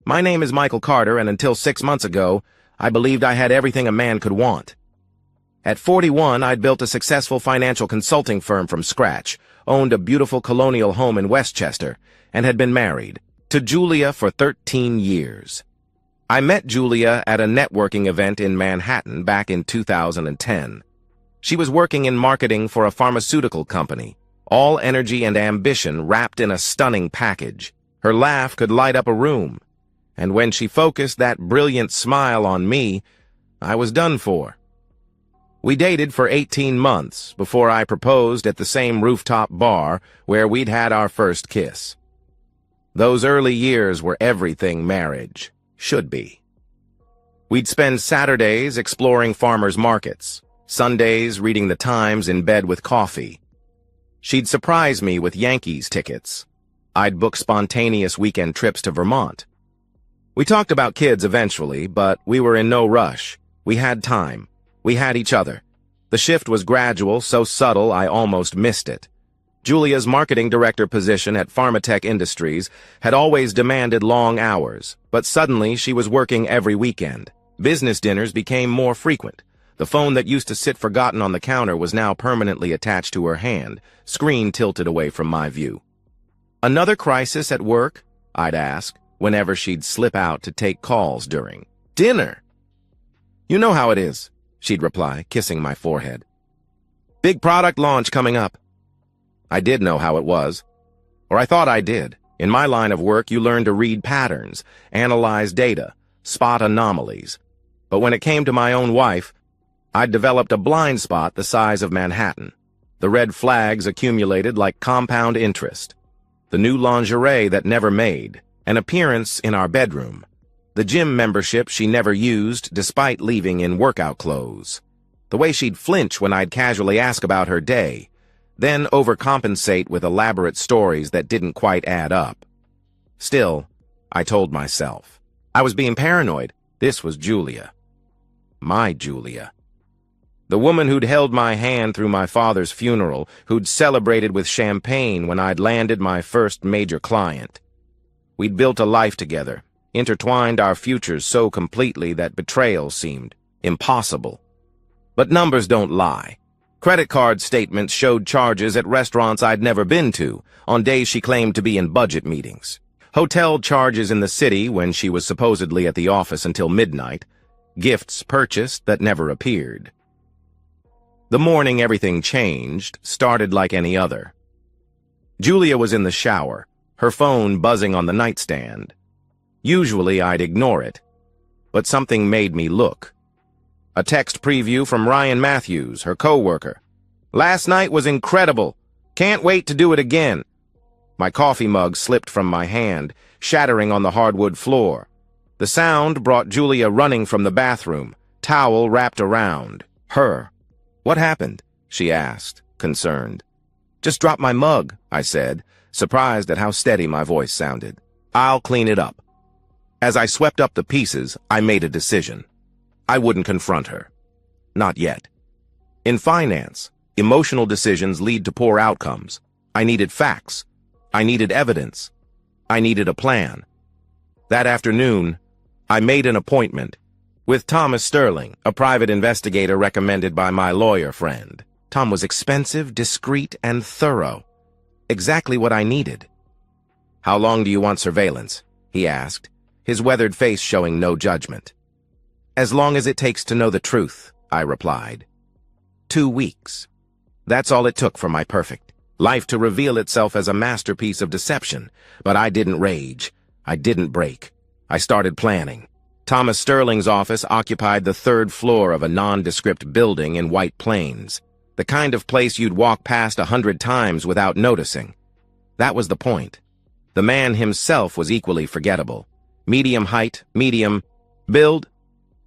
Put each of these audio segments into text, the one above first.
My name is Michael Carter, and until 6 months ago, I believed I had everything a man could want. At 41, I'd built a successful financial consulting firm from scratch, owned a beautiful colonial home in Westchester, and had been married to Julia for 13 years. I met Julia at a networking event in Manhattan back in 2010. She was working in marketing for a pharmaceutical company, all energy and ambition wrapped in a stunning package. Her laugh could light up a room, and when she focused that brilliant smile on me, I was done for. We dated for 18 months before I proposed at the same rooftop bar where we'd had our first kiss. Those early years were everything marriage should be. We'd spend Saturdays exploring farmers' markets, Sundays reading the Times in bed with coffee. She'd surprise me with Yankees tickets. I'd book spontaneous weekend trips to Vermont. We talked about kids eventually, but we were in no rush. We had time. We had each other. The shift was gradual, so subtle I almost missed it. Julia's marketing director position at Pharmatech Industries had always demanded long hours, but suddenly she was working every weekend. Business dinners became more frequent. The phone that used to sit forgotten on the counter was now permanently attached to her hand, screen tilted away from my view. "Another crisis at work?" I'd ask, whenever she'd slip out to take calls during dinner. "You know how it is," she'd reply, kissing my forehead. "Big product launch coming up." I did know how it was, or I thought I did. In my line of work, you learn to read patterns, analyze data, spot anomalies. But when it came to my own wife, I'd developed a blind spot the size of Manhattan. The red flags accumulated like compound interest. The new lingerie that never made, an appearance in our bedroom, the gym membership she never used despite leaving in workout clothes, the way she'd flinch when I'd casually ask about her day, then overcompensate with elaborate stories that didn't quite add up. Still, I told myself, I was being paranoid. This was Julia. My Julia. The woman who'd held my hand through my father's funeral, who'd celebrated with champagne when I'd landed my first major client. We'd built a life together, intertwined our futures so completely that betrayal seemed impossible. But numbers don't lie. Credit card statements showed charges at restaurants I'd never been to, on days she claimed to be in budget meetings. Hotel charges in the city when she was supposedly at the office until midnight. Gifts purchased that never appeared. The morning everything changed started like any other. Julia was in the shower, her phone buzzing on the nightstand. Usually I'd ignore it, but something made me look. A text preview from Ryan Matthews, her coworker. "Last night was incredible. Can't wait to do it again." My coffee mug slipped from my hand, shattering on the hardwood floor. The sound brought Julia running from the bathroom, towel wrapped around her. "What happened?" she asked, concerned. "Just dropped my mug," I said, surprised at how steady my voice sounded. "I'll clean it up." As I swept up the pieces, I made a decision. I wouldn't confront her. Not yet. In finance, emotional decisions lead to poor outcomes. I needed facts. I needed evidence. I needed a plan. That afternoon, I made an appointment with Thomas Sterling, a private investigator recommended by my lawyer friend. Tom was expensive, discreet, and thorough. Exactly what I needed. "How long do you want surveillance?" he asked, his weathered face showing no judgment. "As long as it takes to know the truth," I replied. 2 weeks. That's all it took for my perfect life to reveal itself as a masterpiece of deception. But I didn't rage. I didn't break. I started planning. Thomas Sterling's office occupied the 3rd floor of a nondescript building in White Plains, the kind of place you'd walk past 100 times without noticing. That was the point. The man himself was equally forgettable. Medium height, medium build,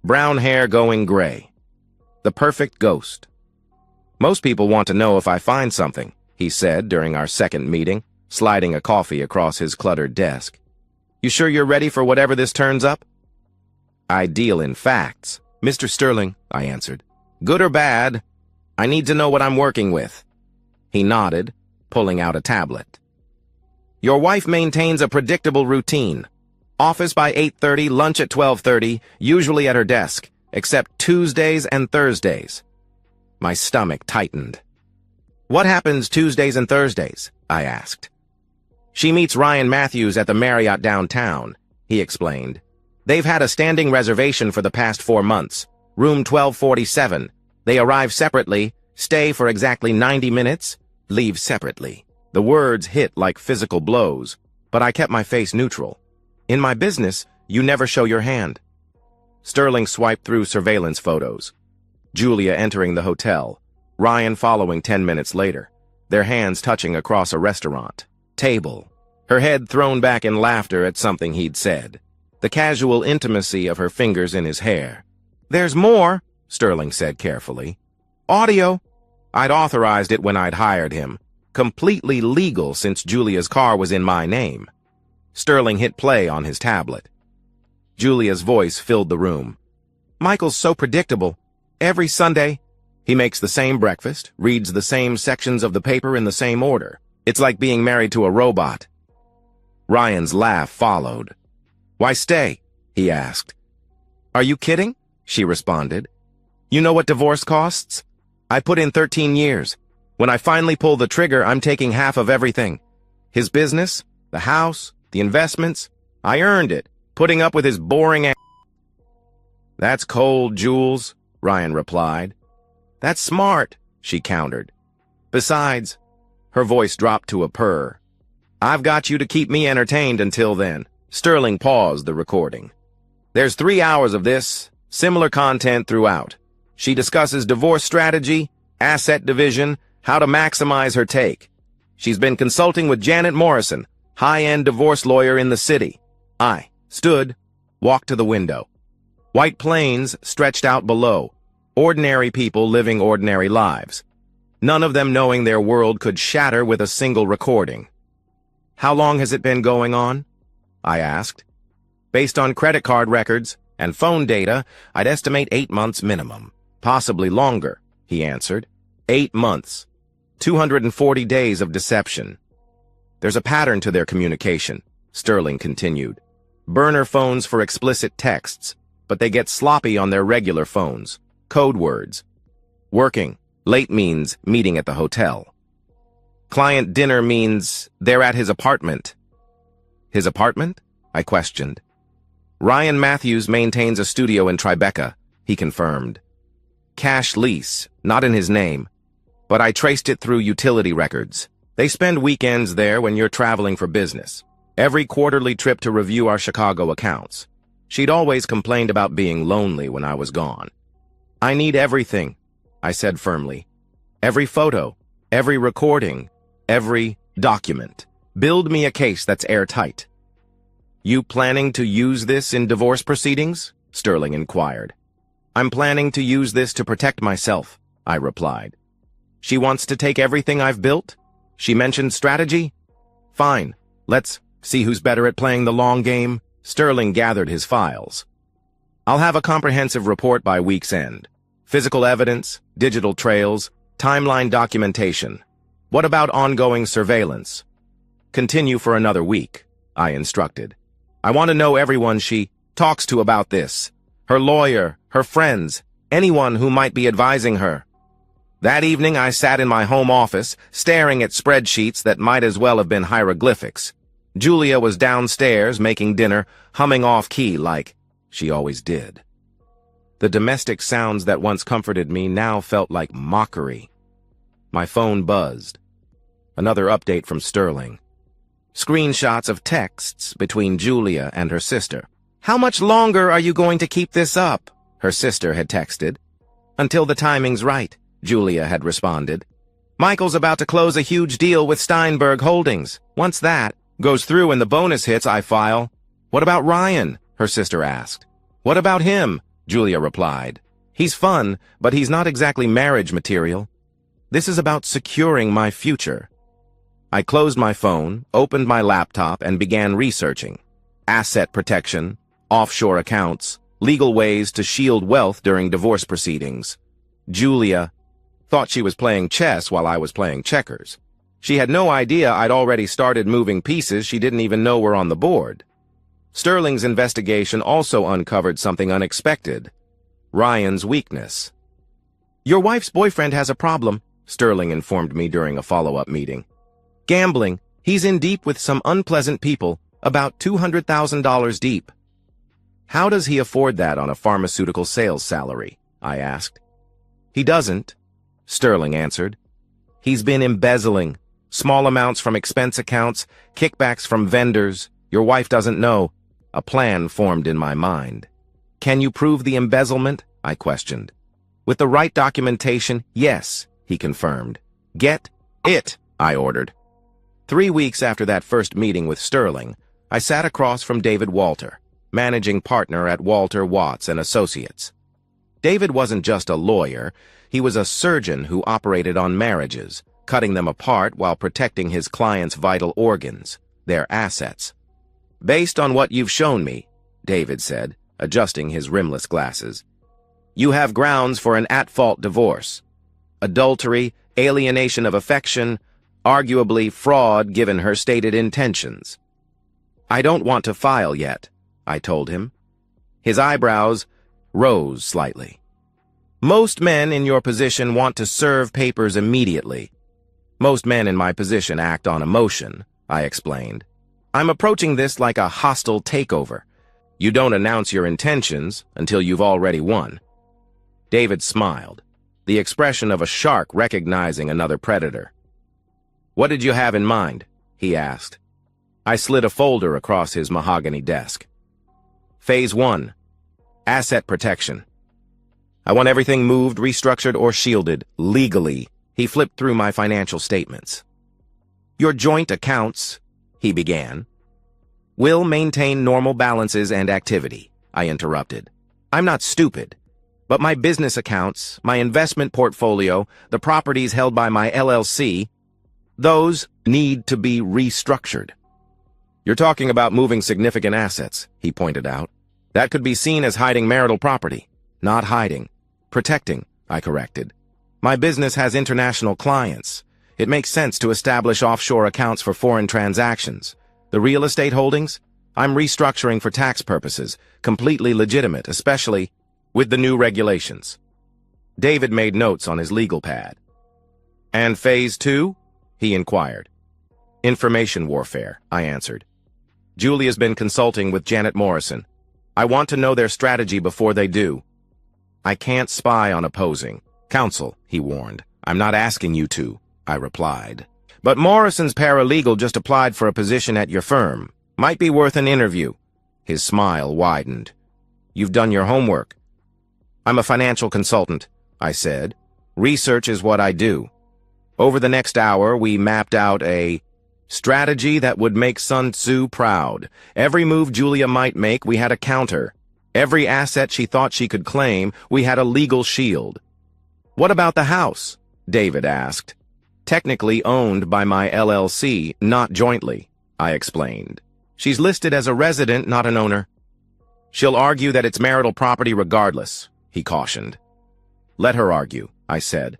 brown hair going gray. The perfect ghost. "Most people want to know if I find something," he said during our second meeting, sliding a coffee across his cluttered desk. "You sure you're ready for whatever this turns up?" "I deal in facts, Mr. Sterling," I answered. "Good or bad, I need to know what I'm working with." He nodded, pulling out a tablet. "Your wife maintains a predictable routine. Office by 8:30, lunch at 12:30, usually at her desk, except Tuesdays and Thursdays. My stomach tightened. What happens Tuesdays and Thursdays? I asked. She meets Ryan Matthews at the Marriott downtown, he explained. They've had a standing reservation for the past 4 months. Room 1247. They arrive separately, stay for exactly 90 minutes, leave separately. The words hit like physical blows, but I kept my face neutral. In my business, you never show your hand. Sterling swiped through surveillance photos. Julia entering the hotel, Ryan following 10 minutes later, their hands touching across a restaurant table, her head thrown back in laughter at something he'd said, the casual intimacy of her fingers in his hair. There's more, Sterling said carefully. Audio. I'd authorized it when I'd hired him. Completely legal since Julia's car was in my name. Sterling hit play on his tablet. Julia's voice filled the room. Michael's so predictable. Every Sunday, he makes the same breakfast, reads the same sections of the paper in the same order. It's like being married to a robot. Ryan's laugh followed. Why stay? He asked. Are you kidding? She responded. You know what divorce costs? I put in 13 years. When I finally pull the trigger, I'm taking half of everything. His business, the house, the investments. I earned it, putting up with his boring ass. That's cold, Jules, Ryan replied. That's smart, she countered. Besides, her voice dropped to a purr. I've got you to keep me entertained until then. Sterling paused the recording. There's 3 hours of this, similar content throughout. She discusses divorce strategy, asset division, how to maximize her take. She's been consulting with Janet Morrison, high-end divorce lawyer in the city. I stood, walked to the window. White plains stretched out below, ordinary people living ordinary lives. None of them knowing their world could shatter with a single recording. How long has it been going on? I asked. Based on credit card records and phone data, I'd estimate 8 months minimum. Possibly longer, he answered. 8 months. 240 days of deception. There's a pattern to their communication, Sterling continued. Burner phones for explicit texts, but they get sloppy on their regular phones. Code words. Working. Late means meeting at the hotel. Client dinner means they're at his apartment. His apartment? I questioned. Ryan Matthews maintains a studio in Tribeca, he confirmed. Cash lease, not in his name, but I traced it through utility records. They spend weekends there when you're traveling for business. Every quarterly trip to review our Chicago accounts. She'd always complained about being lonely when I was gone. I need everything, I said firmly. Every photo, every recording, every document. Build me a case that's airtight. You planning to use this in divorce proceedings? Sterling inquired. I'm planning to use this to protect myself, I replied. She wants to take everything I've built? She mentioned strategy? Fine, let's see who's better at playing the long game. Sterling gathered his files. I'll have a comprehensive report by week's end. Physical evidence, digital trails, timeline documentation. What about ongoing surveillance? Continue for another week, I instructed. I want to know everyone she talks to about this. Her lawyer, her friends, anyone who might be advising her. That evening I sat in my home office, staring at spreadsheets that might as well have been hieroglyphics. Julia was downstairs making dinner, humming off-key like she always did. The domestic sounds that once comforted me now felt like mockery. My phone buzzed. Another update from Sterling. Screenshots of texts between Julia and her sister. How much longer are you going to keep this up? Her sister had texted. Until the timing's right, Julia had responded. Michael's about to close a huge deal with Steinberg Holdings. Once that goes through and the bonus hits, I file. What about Ryan? Her sister asked. What about him? Julia replied. He's fun, but he's not exactly marriage material. This is about securing my future. I closed my phone, opened my laptop, and began researching. Asset protection, offshore accounts, legal ways to shield wealth during divorce proceedings. Julia thought she was playing chess while I was playing checkers. She had no idea I'd already started moving pieces she didn't even know were on the board. Sterling's investigation also uncovered something unexpected: Ryan's weakness. "Your wife's boyfriend has a problem," Sterling informed me during a follow-up meeting. "Gambling. He's in deep with some unpleasant people, about $200,000 deep." "How does he afford that on a pharmaceutical sales salary?" I asked. "He doesn't," Sterling answered. "He's been embezzling. Small amounts from expense accounts, kickbacks from vendors. Your wife doesn't know." A plan formed in my mind. "Can you prove the embezzlement?" I questioned. "With the right documentation, yes," he confirmed. "Get it," I ordered. 3 weeks after that first meeting with Sterling, I sat across from David Walter, managing partner at Walter, Watts & Associates. David wasn't just a lawyer, he was a surgeon who operated on marriages, cutting them apart while protecting his clients' vital organs, their assets. "Based on what you've shown me," David said, adjusting his rimless glasses, "you have grounds for an at-fault divorce. Adultery, alienation of affection, arguably fraud given her stated intentions." "I don't want to file yet," I told him. His eyebrows rose slightly. "Most men in your position want to serve papers immediately. Most men in my position act on emotion," I explained. "I'm approaching this like a hostile takeover. You don't announce your intentions until you've already won." David smiled, the expression of a shark recognizing another predator. "What did you have in mind?" he asked. I slid a folder across his mahogany desk. Phase 1. Asset protection. "I want everything moved, restructured, or shielded, legally." He flipped through my financial statements. "Your joint accounts," he began, "will maintain normal balances and activity," I interrupted. "I'm not stupid. But my business accounts, my investment portfolio, the properties held by my LLC, those need to be restructured." "You're talking about moving significant assets," he pointed out. "That could be seen as hiding marital property." "Not hiding. Protecting," I corrected. "My business has international clients. It makes sense to establish offshore accounts for foreign transactions. The real estate holdings? I'm restructuring for tax purposes, completely legitimate, especially with the new regulations." David made notes on his legal pad. "And phase 2? He inquired. "Information warfare," I answered. "Julia's been consulting with Janet Morrison. I want to know their strategy before they do." "I can't spy on opposing counsel," he warned. "I'm not asking you to," I replied. "But Morrison's paralegal just applied for a position at your firm. Might be worth an interview." His smile widened. "You've done your homework." "I'm a financial consultant," I said. "Research is what I do." Over the next hour, we mapped out a strategy that would make Sun Tzu proud. Every move Julia might make, we had a counter. Every asset she thought she could claim, we had a legal shield. "What about the house?" David asked. "Technically owned by my LLC, not jointly," I explained. "She's listed as a resident, not an owner." "She'll argue that it's marital property regardless," he cautioned. "Let her argue," I said.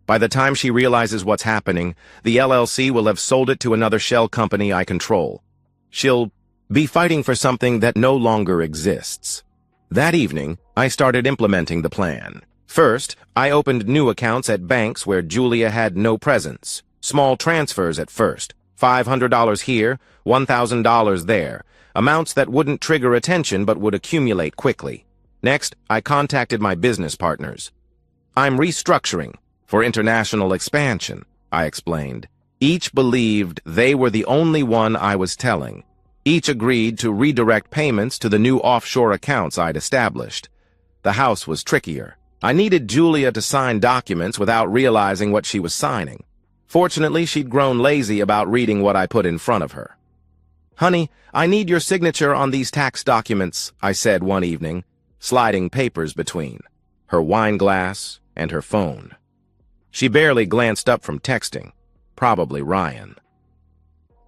"By the time she realizes what's happening, the LLC will have sold it to another shell company I control. She'll be fighting for something that no longer exists." That evening, I started implementing the plan. First, I opened new accounts at banks where Julia had no presence. Small transfers at first, $500 here, $1,000 there, amounts that wouldn't trigger attention but would accumulate quickly. Next, I contacted my business partners. "I'm restructuring for international expansion," I explained. Each believed they were the only one I was telling. Each agreed to redirect payments to the new offshore accounts I'd established. The house was trickier. I needed Julia to sign documents without realizing what she was signing. Fortunately, she'd grown lazy about reading what I put in front of her. "Honey, I need your signature on these tax documents," I said one evening, sliding papers between her wine glass and her phone. She barely glanced up from texting, probably Ryan.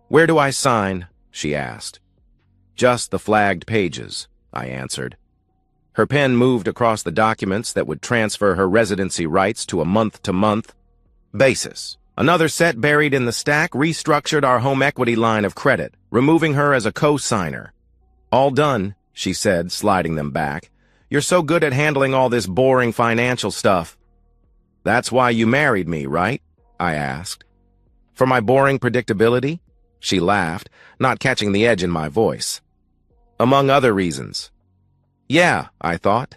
"Where do I sign?" she asked. "Just the flagged pages," I answered. Her pen moved across the documents that would transfer her residency rights to a month-to-month basis. Another set buried in the stack restructured our home equity line of credit, removing her as a co-signer. All done, she said, sliding them back. You're so good at handling all this boring financial stuff. That's why you married me, right? I asked. For my boring predictability? She laughed, not catching the edge in my voice. Among other reasons. Yeah, I thought.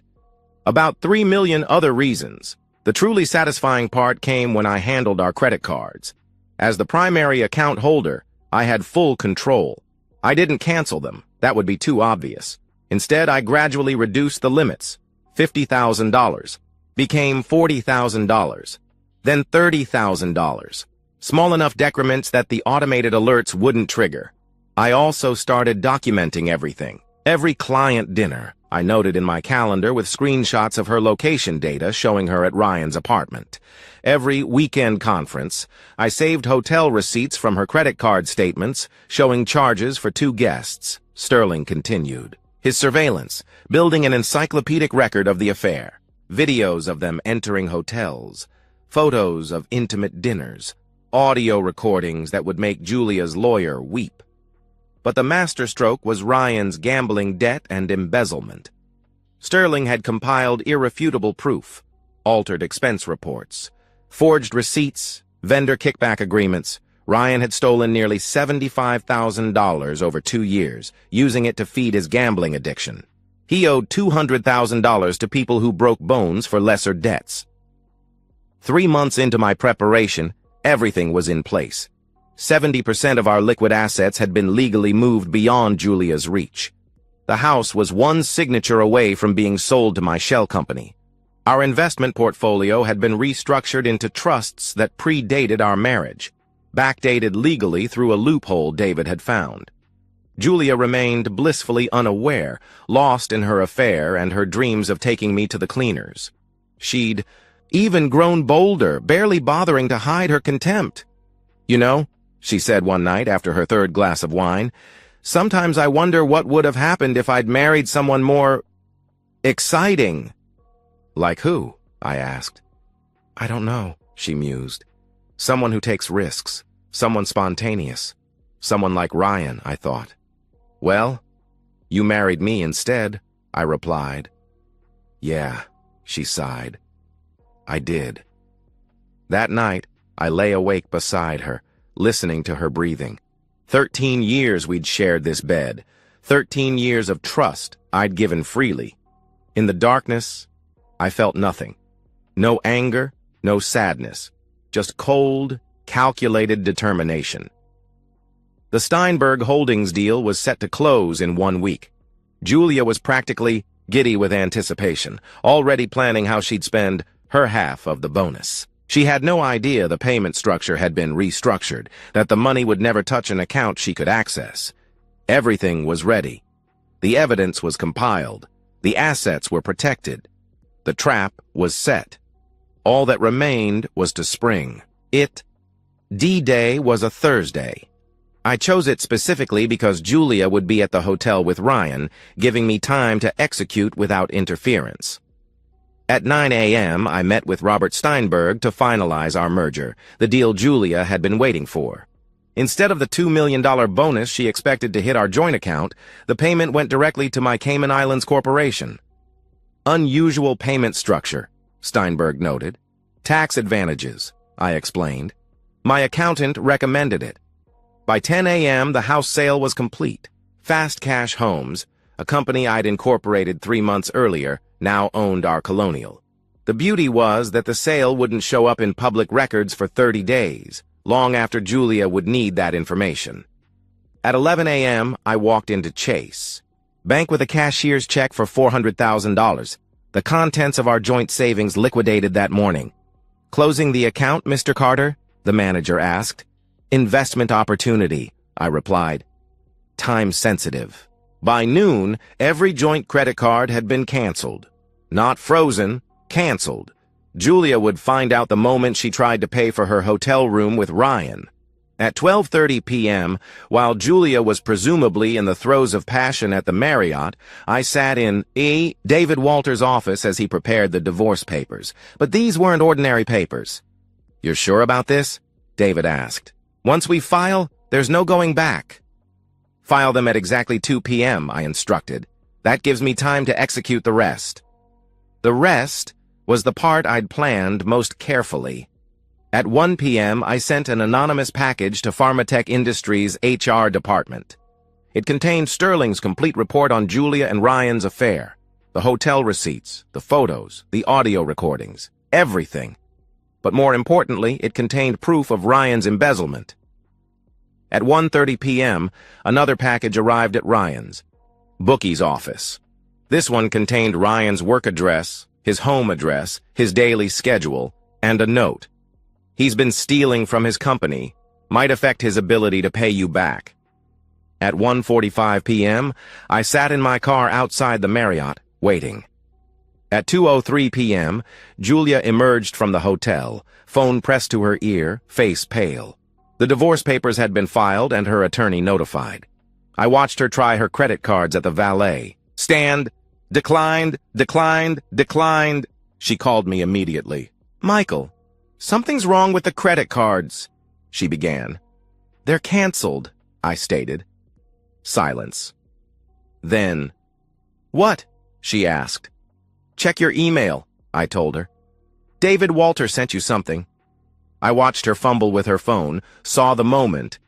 About 3 million other reasons. The truly satisfying part came when I handled our credit cards. As the primary account holder, I had full control. I didn't cancel them. That would be too obvious. Instead, I gradually reduced the limits. $50,000. Became $40,000. Then $30,000. Small enough decrements that the automated alerts wouldn't trigger. I also started documenting everything. Every client dinner, I noted in my calendar with screenshots of her location data showing her at Ryan's apartment. Every weekend conference, I saved hotel receipts from her credit card statements showing charges for 2 guests. Sterling continued. His surveillance, building an encyclopedic record of the affair. Videos of them entering hotels. Photos of intimate dinners. Audio recordings that would make Julia's lawyer weep. But the masterstroke was Ryan's gambling debt and embezzlement. Sterling had compiled irrefutable proof, altered expense reports, forged receipts, vendor kickback agreements. Ryan had stolen nearly $75,000 over 2 years, using it to feed his gambling addiction. He owed $200,000 to people who broke bones for lesser debts. 3 months into my preparation, everything was in place. 70% of our liquid assets had been legally moved beyond Julia's reach. The house was one signature away from being sold to my shell company. Our investment portfolio had been restructured into trusts that predated our marriage, backdated legally through a loophole David had found. Julia remained blissfully unaware, lost in her affair and her dreams of taking me to the cleaners. She'd even grown bolder, barely bothering to hide her contempt. You know, she said one night after her 3rd glass of wine, sometimes I wonder what would have happened if I'd married someone more exciting. Like who? I asked. I don't know, she mused. Someone who takes risks, someone spontaneous, someone like Ryan, I thought. Well, you married me instead, I replied. Yeah, she sighed. I did. That night, I lay awake beside her, listening to her breathing. 13 years we'd shared this bed. 13 years of trust I'd given freely. In the darkness, I felt nothing. No anger, no sadness. Just cold, calculated determination. The Steinberg Holdings deal was set to close in 1 week. Julia was practically giddy with anticipation, already planning how she'd spend her half of the bonus. She had no idea the payment structure had been restructured, that the money would never touch an account she could access. Everything was ready. The evidence was compiled. The assets were protected. The trap was set. All that remained was to spring. D-Day was a Thursday. I chose it specifically because Julia would be at the hotel with Ryan, giving me time to execute without interference. At 9 a.m., I met with Robert Steinberg to finalize our merger, the deal Julia had been waiting for. Instead of the $2 million bonus she expected to hit our joint account, the payment went directly to my Cayman Islands Corporation. Unusual payment structure, Steinberg noted. Tax advantages, I explained. My accountant recommended it. By 10 a.m., the house sale was complete. Fast Cash Homes, a company I'd incorporated 3 months earlier, now owned our colonial. The beauty was that the sale wouldn't show up in public records for 30 days, long after Julia would need that information. At 11 a.m., I walked into Chase. Bank with a cashier's check for $400,000. The contents of our joint savings liquidated that morning. Closing the account, Mr. Carter? The manager asked. Investment opportunity, I replied. Time sensitive. By noon, every joint credit card had been canceled. Not frozen, canceled. Julia would find out the moment she tried to pay for her hotel room with Ryan. At 12:30 p.m., while Julia was presumably in the throes of passion at the Marriott, I sat in David Walter's office as he prepared the divorce papers. But these weren't ordinary papers. You're sure about this? David asked. Once we file, there's no going back. File them at exactly 2 p.m., I instructed. That gives me time to execute the rest. The rest was the part I'd planned most carefully. At 1 p.m., I sent an anonymous package to Pharmatech Industries' HR department. It contained Sterling's complete report on Julia and Ryan's affair, the hotel receipts, the photos, the audio recordings, everything. But more importantly, it contained proof of Ryan's embezzlement. At 1:30 p.m., another package arrived at Ryan's, bookie's office. This one contained Ryan's work address, his home address, his daily schedule, and a note. He's been stealing from his company. Might affect his ability to pay you back. At 1:45 p.m., I sat in my car outside the Marriott, waiting. At 2:03 p.m., Julia emerged from the hotel, phone pressed to her ear, face pale. The divorce papers had been filed and her attorney notified. I watched her try her credit cards at the valet. Stand. Declined, declined, declined. She called me immediately. Michael, something's wrong with the credit cards, she began. They're canceled, I stated. Silence. Then, what? She asked. Check your email, I told her. David Walter sent you something. I watched her fumble with her phone, saw the moment.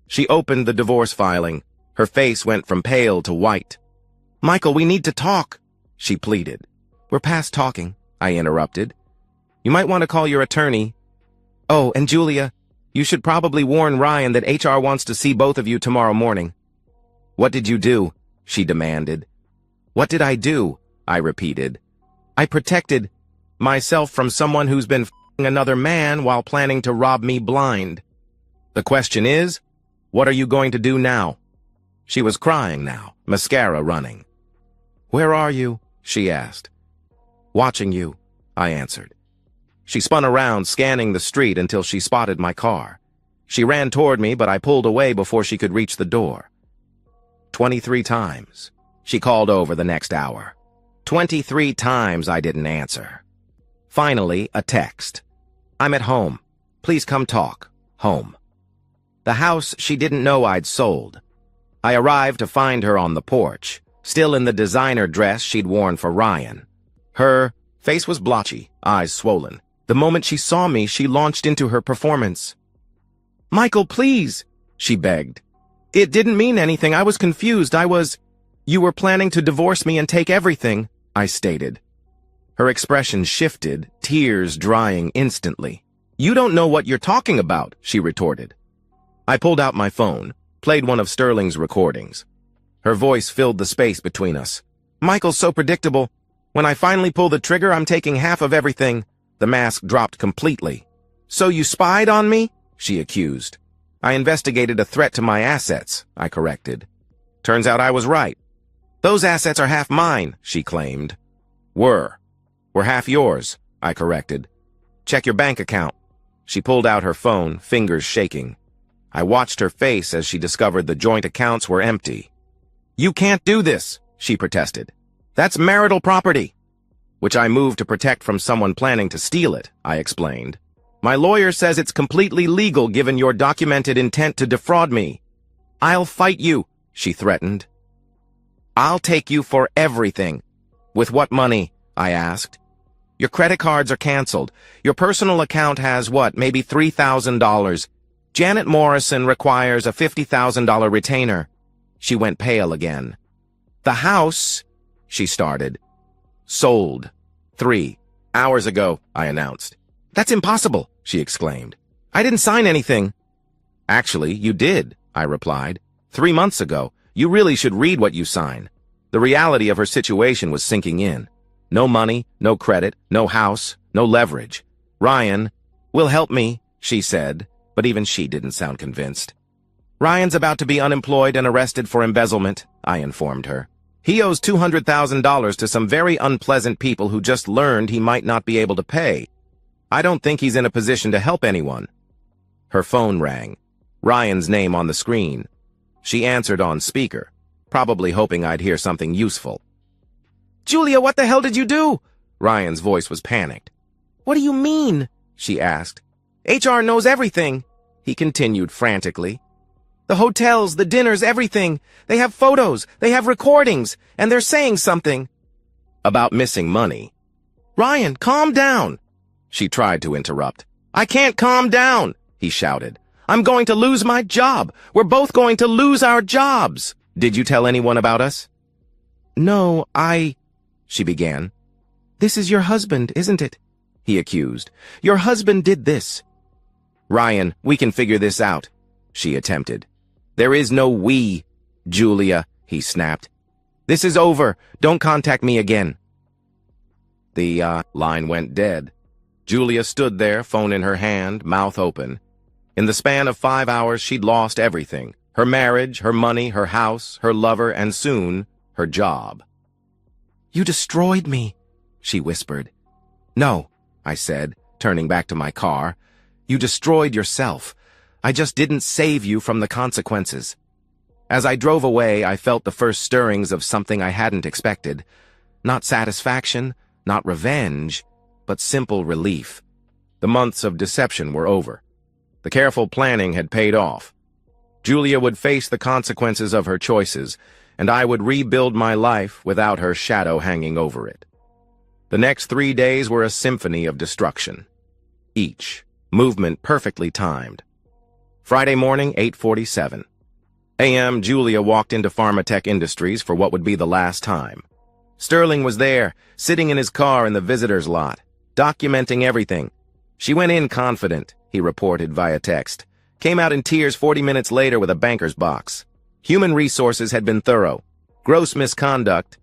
She opened the divorce filing. Her face went from pale to white. Michael, we need to talk, she pleaded. We're past talking, I interrupted. You might want to call your attorney. Oh, and Julia, you should probably warn Ryan that HR wants to see both of you tomorrow morning. What did you do? She demanded. What did I do? I repeated. I protected myself from someone who's been f***ing another man while planning to rob me blind. The question is, what are you going to do now? She was crying now, mascara running. Where are you? She asked. Watching you, I answered. She spun around, scanning the street until she spotted my car. She ran toward me, but I pulled away before she could reach the door. 23 times. She called over the next hour. 23 times I didn't answer. Finally, a text. I'm at home. Please come talk. Home. The house she didn't know I'd sold. I arrived to find her on the porch, still in the designer dress she'd worn for Ryan. Her face was blotchy, eyes swollen. The moment she saw me, she launched into her performance. Michael, please, she begged. It didn't mean anything. I was confused. You were planning to divorce me and take everything, I stated. Her expression shifted, tears drying instantly. You don't know what you're talking about, she retorted. I pulled out my phone, played one of Sterling's recordings. Her voice filled the space between us. Michael's so predictable. When I finally pull the trigger, I'm taking half of everything. The mask dropped completely. So you spied on me? She accused. I investigated a threat to my assets, I corrected. Turns out I was right. Those assets are half mine, she claimed. Were half yours, I corrected. Check your bank account. She pulled out her phone, fingers shaking. I watched her face as she discovered the joint accounts were empty. You can't do this, she protested. That's marital property, which I moved to protect from someone planning to steal it, I explained. My lawyer says it's completely legal given your documented intent to defraud me. I'll fight you, she threatened. I'll take you for everything. With what money? I asked. Your credit cards are canceled. Your personal account has what, maybe $3,000. Janet Morrison requires a $50,000 retainer. She went pale again. The house, she started. Sold. 3 hours ago, I announced. That's impossible, she exclaimed. I didn't sign anything. Actually, you did, I replied. 3 months ago. You really should read what you sign. The reality of her situation was sinking in. No money, no credit, no house, no leverage. Ryan will help me, she said, but even she didn't sound convinced. Ryan's about to be unemployed and arrested for embezzlement, I informed her. He owes $200,000 to some very unpleasant people who just learned he might not be able to pay. I don't think he's in a position to help anyone. Her phone rang. Ryan's name on the screen. She answered on speaker, probably hoping I'd hear something useful. Julia, what the hell did you do? Ryan's voice was panicked. What do you mean? She asked. HR knows everything, he continued frantically. The hotels, the dinners, everything. They have photos, they have recordings, and they're saying something about missing money. Ryan, calm down. She tried to interrupt. I can't calm down, he shouted. I'm going to lose my job. We're both going to lose our jobs. Did you tell anyone about us? No, she began. This is your husband, isn't it? He accused. Your husband did this. Ryan, we can figure this out, she attempted. There is no we, Julia, he snapped. This is over. Don't contact me again. The line went dead. Julia stood there, phone in her hand, mouth open. In the span of 5 hours, she'd lost everything. Her marriage, her money, her house, her lover, and soon, her job. You destroyed me, she whispered. No, I said, turning back to my car. You destroyed yourself. I just didn't save you from the consequences. As I drove away, I felt the first stirrings of something I hadn't expected. Not satisfaction, not revenge, but simple relief. The months of deception were over. The careful planning had paid off. Julia would face the consequences of her choices, and I would rebuild my life without her shadow hanging over it. The next 3 days were a symphony of destruction. Each movement perfectly timed. Friday morning, 8:47 a.m., Julia walked into Pharmatech Industries for what would be the last time. Sterling was there, sitting in his car in the visitor's lot, documenting everything. She went in confident, he reported via text. Came out in tears 40 minutes later with a banker's box. Human resources had been thorough. Gross misconduct,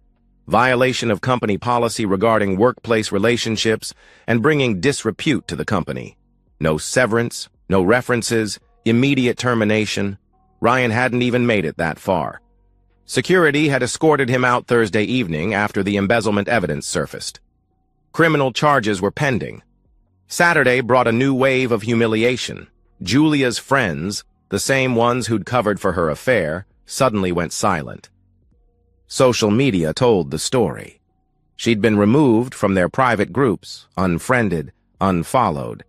violation of company policy regarding workplace relationships, and bringing disrepute to the company. No severance, no references, immediate termination. Ryan hadn't even made it that far. Security had escorted him out Thursday evening after the embezzlement evidence surfaced. Criminal charges were pending. Saturday brought a new wave of humiliation. Julia's friends, the same ones who'd covered for her affair, suddenly went silent. Social media told the story. She'd been removed from their private groups, unfriended, unfollowed.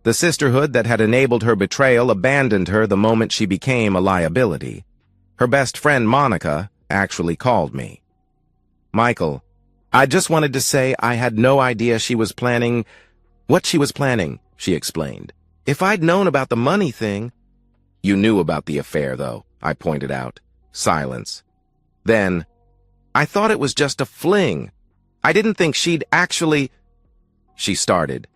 The sisterhood that had enabled her betrayal abandoned her the moment she became a liability. Her best friend, Monica, actually called me. Michael, I just wanted to say I had no idea she was planning what she was planning, she explained. If I'd known about the money thing... You knew about the affair, though, I pointed out. Silence. Then, I thought it was just a fling. I didn't think she'd actually... She started.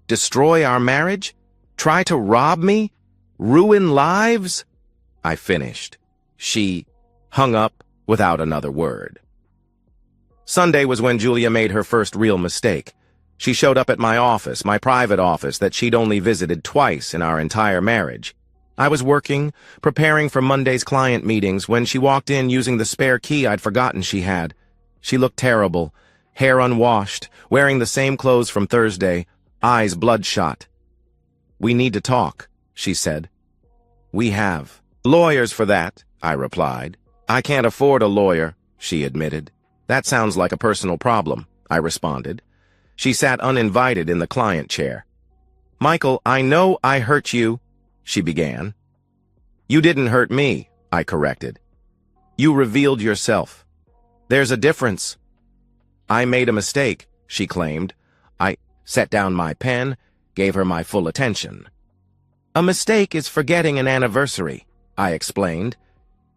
Destroy our marriage? Try to rob me? Ruin lives? I finished. She hung up without another word. Sunday was when Julia made her first real mistake. She showed up at my office, my private office, that she'd only visited twice in our entire marriage. I was working, preparing for Monday's client meetings, when she walked in using the spare key I'd forgotten she had. She looked terrible, hair unwashed, wearing the same clothes from Thursday, eyes bloodshot. We need to talk, she said. We have lawyers for that, I replied. I can't afford a lawyer, she admitted. That sounds like a personal problem, I responded. She sat uninvited in the client chair. Michael, I know I hurt you, she began. You didn't hurt me, I corrected. You revealed yourself. There's a difference. I made a mistake, she claimed. I set down my pen, gave her my full attention. A mistake is forgetting an anniversary, I explained.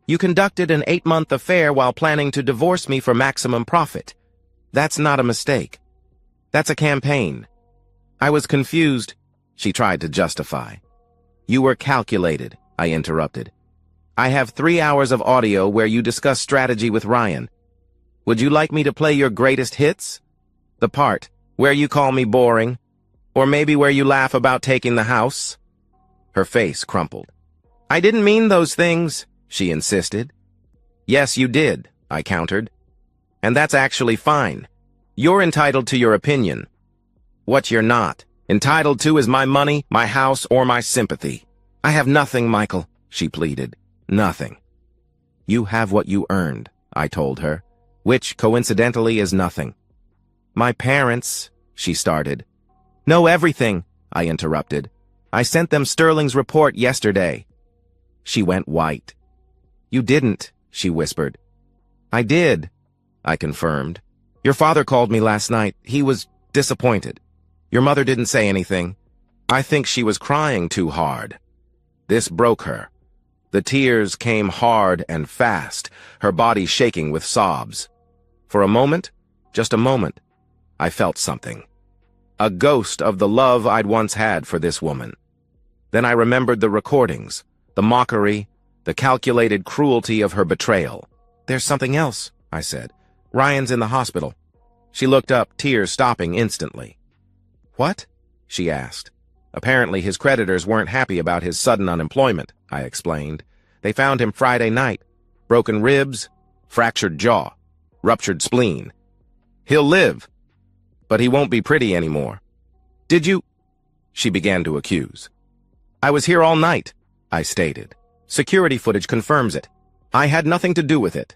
You conducted an 8-month affair while planning to divorce me for maximum profit. That's not a mistake. That's a campaign. I was confused, she tried to justify. You were calculated, I interrupted. I have 3 hours of audio where you discuss strategy with Ryan. Would you like me to play your greatest hits? The part where you call me boring? Or maybe where you laugh about taking the house? Her face crumpled. I didn't mean those things, she insisted. Yes, you did, I countered. And that's actually fine. You're entitled to your opinion. What you're not entitled to is my money, my house, or my sympathy. I have nothing, Michael, she pleaded. Nothing. You have what you earned, I told her, which, coincidentally, is nothing. My parents, she started. Know everything, I interrupted. I sent them Sterling's report yesterday. She went white. "You didn't," she whispered. "I did," I confirmed. "Your father called me last night. He was disappointed. Your mother didn't say anything. I think she was crying too hard." This broke her. The tears came hard and fast, her body shaking with sobs. For a moment, just a moment, I felt something. A ghost of the love I'd once had for this woman. Then I remembered the recordings, the mockery, the calculated cruelty of her betrayal. "There's something else," I said. "Ryan's in the hospital." She looked up, tears stopping instantly. "What?" she asked. "Apparently his creditors weren't happy about his sudden unemployment," I explained. "They found him Friday night. Broken ribs, fractured jaw, ruptured spleen. He'll live, but he won't be pretty anymore." "Did you?" she began to accuse. "I was here all night," I stated. "Security footage confirms it. I had nothing to do with it."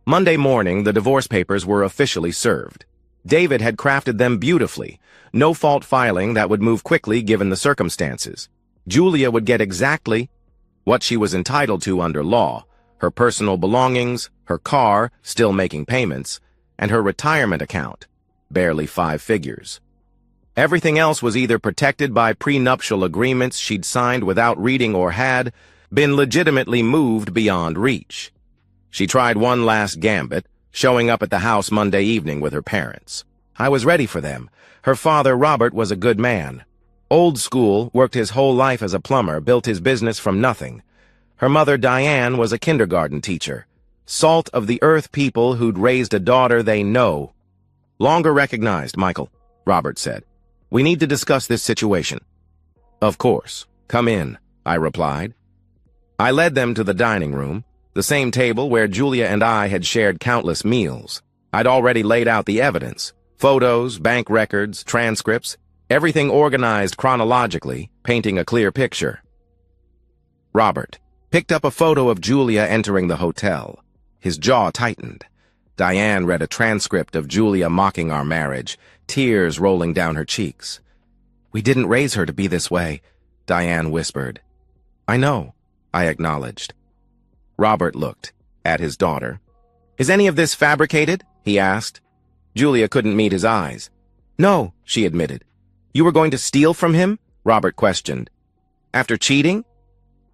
Monday morning, the divorce papers were officially served. David had crafted them beautifully, no-fault filing that would move quickly given the circumstances. Julia would get exactly what she was entitled to under law: her personal belongings, her car, still making payments, and her retirement account, barely 5 figures. Everything else was either protected by prenuptial agreements she'd signed without reading or had been legitimately moved beyond reach. She tried one last gambit, showing up at the house Monday evening with her parents. I was ready for them. Her father, Robert, was a good man. Old school, worked his whole life as a plumber, built his business from nothing. Her mother, Diane, was a kindergarten teacher. Salt of the earth people who'd raised a daughter they know. "Longer recognized, Michael," Robert said. "We need to discuss this situation." "Of course. Come in," I replied. I led them to the dining room, the same table where Julia and I had shared countless meals. I'd already laid out the evidence: photos, bank records, transcripts, everything organized chronologically, painting a clear picture. Robert picked up a photo of Julia entering the hotel. His jaw tightened. Diane read a transcript of Julia mocking our marriage, tears rolling down her cheeks. "We didn't raise her to be this way," Diane whispered. "I know," I acknowledged. Robert looked at his daughter. "Is any of this fabricated?" he asked. Julia couldn't meet his eyes. "No," she admitted. "You were going to steal from him?" Robert questioned. "After cheating?"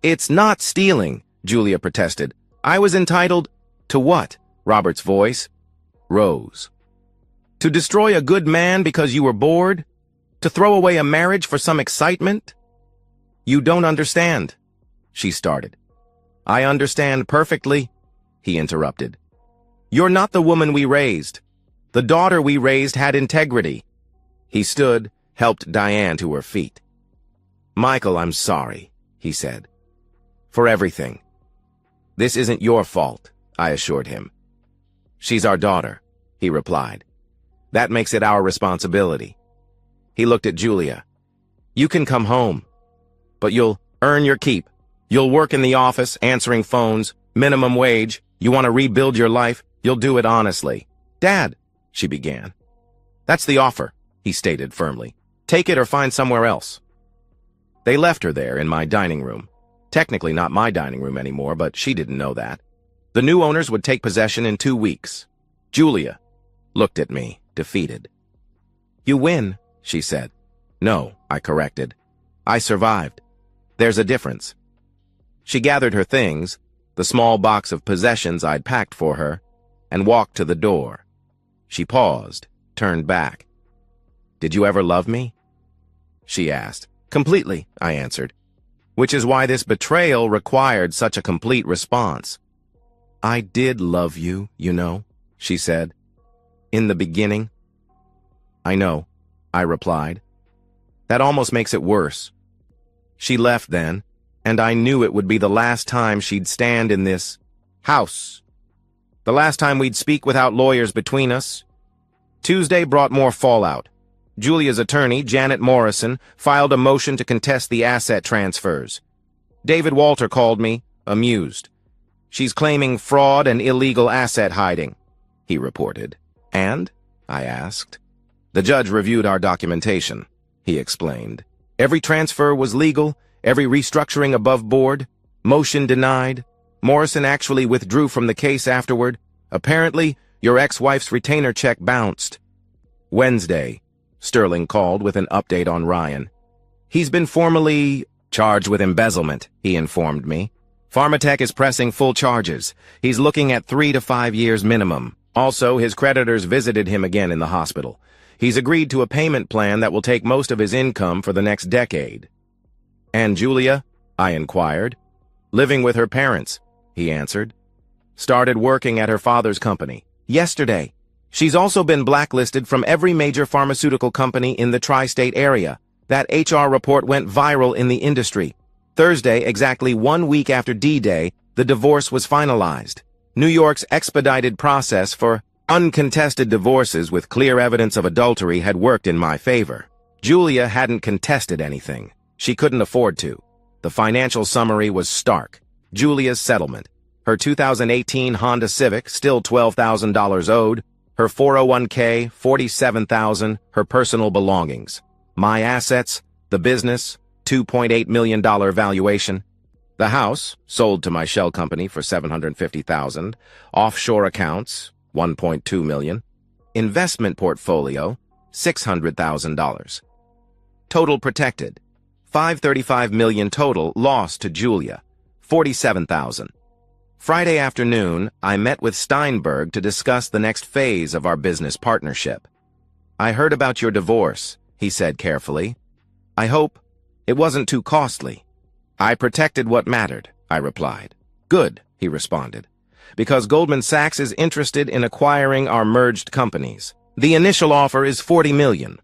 "It's not stealing," Julia protested. "I was entitled—" "To what?" Robert's voice rose. "To destroy a good man because you were bored? To throw away a marriage for some excitement?" "You don't understand," she started. "I understand perfectly," he interrupted. "You're not the woman we raised. The daughter we raised had integrity." He stood, helped Diane to her feet. "Michael, I'm sorry," he said. "For everything. This isn't your fault," I assured him. "She's our daughter," he replied. "That makes it our responsibility." He looked at Julia. "You can come home, but you'll earn your keep. You'll work in the office, answering phones, minimum wage. You want to rebuild your life? You'll do it honestly." "Dad," she began. "That's the offer," he stated firmly. "Take it or find somewhere else." They left her there in my dining room. Technically not my dining room anymore, but she didn't know that. The new owners would take possession in 2 weeks. Julia looked at me, defeated. "You win," she said. "No," I corrected. "I survived. There's a difference." She gathered her things, the small box of possessions I'd packed for her, and walked to the door. She paused, turned back. "Did you ever love me?" she asked. "Completely," I answered. "Which is why this betrayal required such a complete response." "I did love you, you know," she said. "In the beginning." "I know," I replied. "That almost makes it worse." She left then, and I knew it would be the last time she'd stand in this house. The last time we'd speak without lawyers between us. Tuesday brought more fallout. Julia's attorney, Janet Morrison, filed a motion to contest the asset transfers. David Walter called me, amused. "She's claiming fraud and illegal asset hiding," he reported. "And?" I asked. "The judge reviewed our documentation," he explained. "Every transfer was legal, every restructuring above board. Motion denied. Morrison actually withdrew from the case afterward. Apparently, your ex-wife's retainer check bounced. Wednesday, Sterling called with an update on Ryan. He's been formally charged with embezzlement, he informed me. Pharmatech is pressing full charges. He's looking at 3 to 5 years minimum. Also, his creditors visited him again in the hospital. He's agreed to a payment plan that will take most of his income for the next decade. And Julia? I inquired. Living with her parents, he answered. Started working at her father's company yesterday. She's also been blacklisted from every major pharmaceutical company in the tri-state area. That HR report went viral in the industry. Thursday, exactly 1 week after D-Day, the divorce was finalized. New York's expedited process for uncontested divorces with clear evidence of adultery had worked in my favor. Julia hadn't contested anything. She couldn't afford to. The financial summary was stark. Julia's settlement. Her 2018 Honda Civic, still $12,000 owed. Her 401k, $47,000, her personal belongings. My assets, the business, $2.8 million valuation. The house, sold to my shell company for $750,000. Offshore accounts, $1.2 million. Investment portfolio, $600,000. Total protected, $535 million total lost to Julia, $47,000. Friday afternoon, I met with Steinberg to discuss the next phase of our business partnership. I heard about your divorce, he said carefully. I hope it wasn't too costly. I protected what mattered, I replied. Good, he responded, because Goldman Sachs is interested in acquiring our merged companies. The initial offer is $40 million.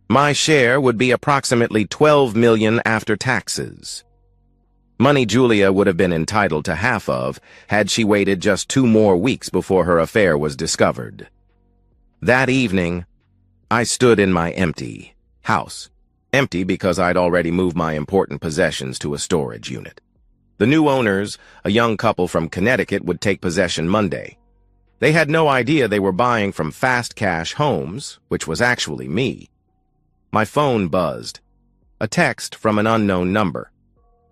My share would be approximately $12 million after taxes. Money Julia would have been entitled to half of had she waited just 2 more weeks before her affair was discovered. That evening, I stood in my empty house. Empty because I'd already moved my important possessions to a storage unit. The new owners, a young couple from Connecticut, would take possession Monday. They had no idea they were buying from Fast Cash Homes, which was actually me. My phone buzzed. A text from an unknown number.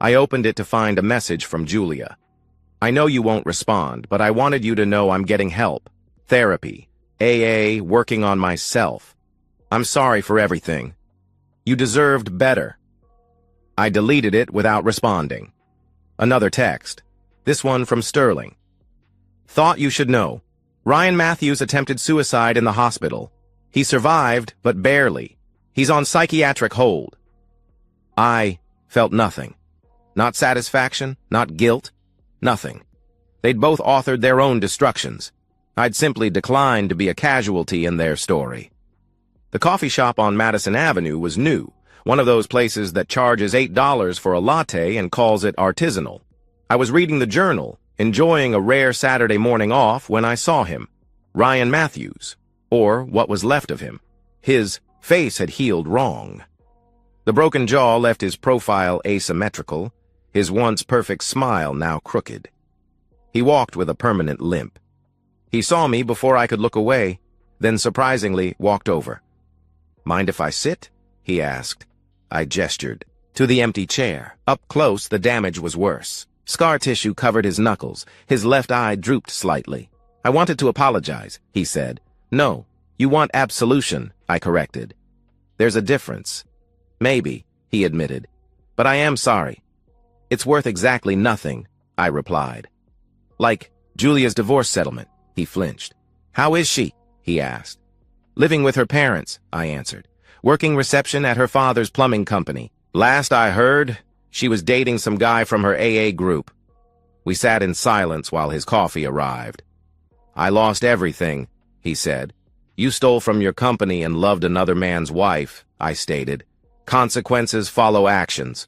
I opened it to find a message from Julia. I know you won't respond, but I wanted you to know I'm getting help. Therapy. AA, working on myself. I'm sorry for everything. You deserved better. I deleted it without responding. Another text. This one from Sterling. Thought you should know. Ryan Matthews attempted suicide in the hospital. He survived, but barely. He's on psychiatric hold. I felt nothing. Not satisfaction, not guilt, nothing. They'd both authored their own destructions. I'd simply declined to be a casualty in their story. The coffee shop on Madison Avenue was new, one of those places that charges $8 for a latte and calls it artisanal. I was reading the Journal, enjoying a rare Saturday morning off when I saw him, Ryan Matthews, or what was left of him. His face had healed wrong. The broken jaw left his profile asymmetrical, his once perfect smile now crooked. He walked with a permanent limp. He saw me before I could look away, then surprisingly walked over. Mind if I sit? He asked. I gestured. To the empty chair. Up close, the damage was worse. Scar tissue covered his knuckles. His left eye drooped slightly. I wanted to apologize, he said. No, you want absolution, I corrected. There's a difference. Maybe, he admitted. But I am sorry. It's worth exactly nothing, I replied. Like Julia's divorce settlement, he flinched. How is she? He asked. Living with her parents, I answered. Working reception at her father's plumbing company. Last I heard, she was dating some guy from her AA group. We sat in silence while his coffee arrived. I lost everything, he said. You stole from your company and loved another man's wife, I stated. Consequences follow actions.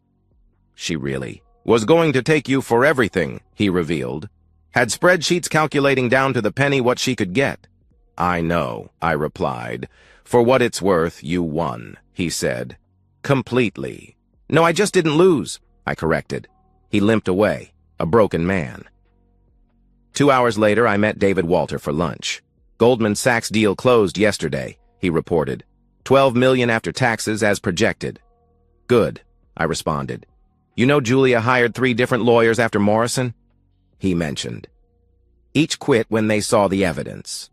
She really was going to take you for everything, he revealed. Had spreadsheets calculating down to the penny what she could get. I know, I replied. For what it's worth, you won, he said. Completely. No, I just didn't lose, I corrected. He limped away, a broken man. 2 hours later, I met David Walter for lunch. Goldman Sachs deal closed yesterday, he reported. $12 million after taxes as projected. Good, I responded. You know Julia hired 3 different lawyers after Morrison? He mentioned. Each quit when they saw the evidence.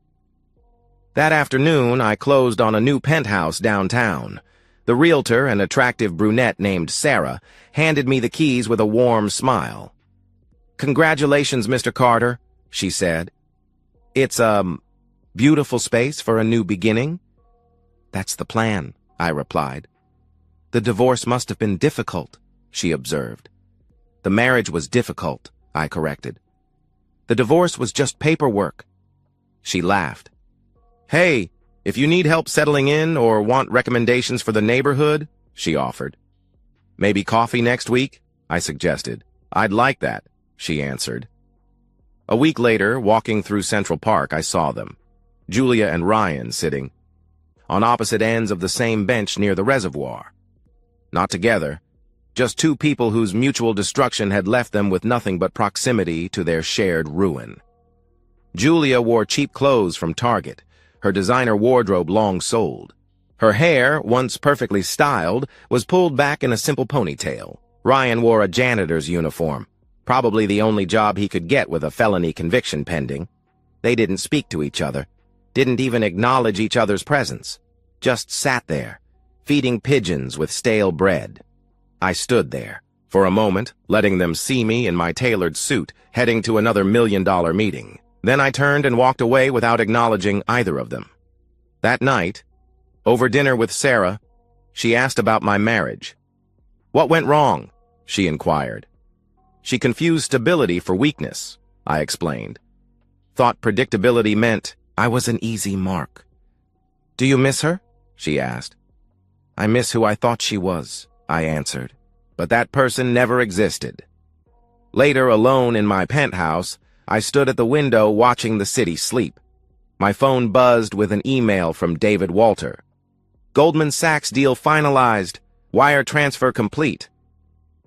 That afternoon, I closed on a new penthouse downtown. The realtor, an attractive brunette named Sarah, handed me the keys with a warm smile. "Congratulations, Mr. Carter," she said. "It's a beautiful space for a new beginning." "That's the plan," I replied. "The divorce must have been difficult," she observed. "The marriage was difficult," I corrected. "The divorce was just paperwork." She laughed. "Hey, if you need help settling in or want recommendations for the neighborhood," she offered. "Maybe coffee next week?" I suggested. "I'd like that," she answered. A week later, walking through Central Park, I saw them, Julia and Ryan sitting on opposite ends of the same bench near the reservoir. Not together, just 2 people whose mutual destruction had left them with nothing but proximity to their shared ruin. Julia wore cheap clothes from Target, her designer wardrobe long sold. Her hair, once perfectly styled, was pulled back in a simple ponytail. Ryan wore a janitor's uniform, probably the only job he could get with a felony conviction pending. They didn't speak to each other, didn't even acknowledge each other's presence, just sat there, feeding pigeons with stale bread. I stood there, for a moment, letting them see me in my tailored suit, heading to another $1 million meeting. Then I turned and walked away without acknowledging either of them. That night, over dinner with Sarah, she asked about my marriage. "What went wrong?" she inquired. She confused stability for weakness, I explained. Thought predictability meant I was an easy mark. "Do you miss her?" she asked. "I miss who I thought she was," I answered. But that person never existed. Later, alone in my penthouse, I stood at the window watching the city sleep. My phone buzzed with an email from David Walter. "Goldman Sachs deal finalized. Wire transfer complete."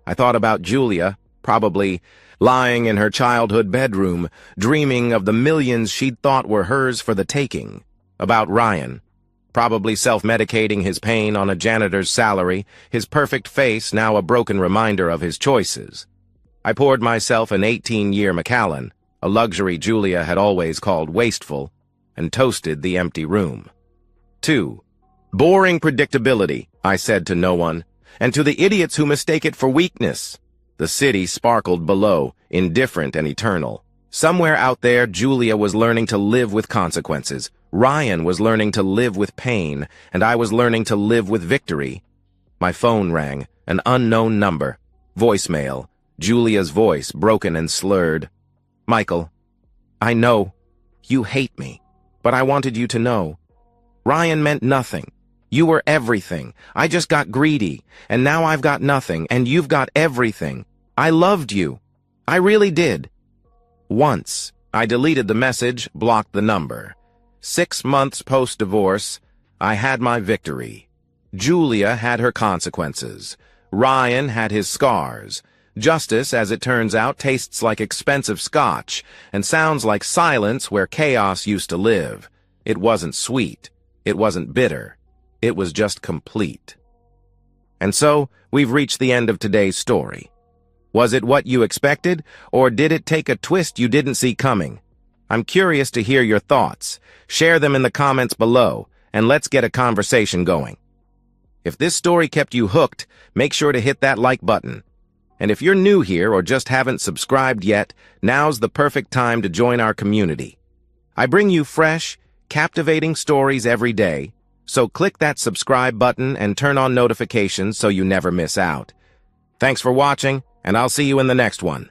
I thought about Julia, probably lying in her childhood bedroom, dreaming of the millions she'd thought were hers for the taking. About Ryan, probably self-medicating his pain on a janitor's salary, his perfect face now a broken reminder of his choices. I poured myself an 18-year Macallan, a luxury Julia had always called wasteful, and toasted the empty room. 2. Boring predictability, I said to no one, and to the idiots who mistake it for weakness. The city sparkled below, indifferent and eternal. Somewhere out there, Julia was learning to live with consequences. Ryan was learning to live with pain, and I was learning to live with victory. My phone rang, an unknown number. Voicemail, Julia's voice, broken and slurred. "Michael, I know you hate me, but I wanted you to know. Ryan meant nothing. You were everything. I just got greedy, and now I've got nothing, and you've got everything. I loved you. I really did." Once, I deleted the message, blocked the number. 6 months post-divorce, I had my victory. Julia had her consequences. Ryan had his scars. Justice, as it turns out, tastes like expensive scotch and sounds like silence where chaos used to live. It wasn't sweet. It wasn't bitter. It was just complete. And so, we've reached the end of today's story. Was it what you expected, or did it take a twist you didn't see coming? I'm curious to hear your thoughts. Share them in the comments below, and let's get a conversation going. If this story kept you hooked, make sure to hit that like button. And if you're new here or just haven't subscribed yet, now's the perfect time to join our community. I bring you fresh, captivating stories every day, so click that subscribe button and turn on notifications so you never miss out. Thanks for watching, and I'll see you in the next one.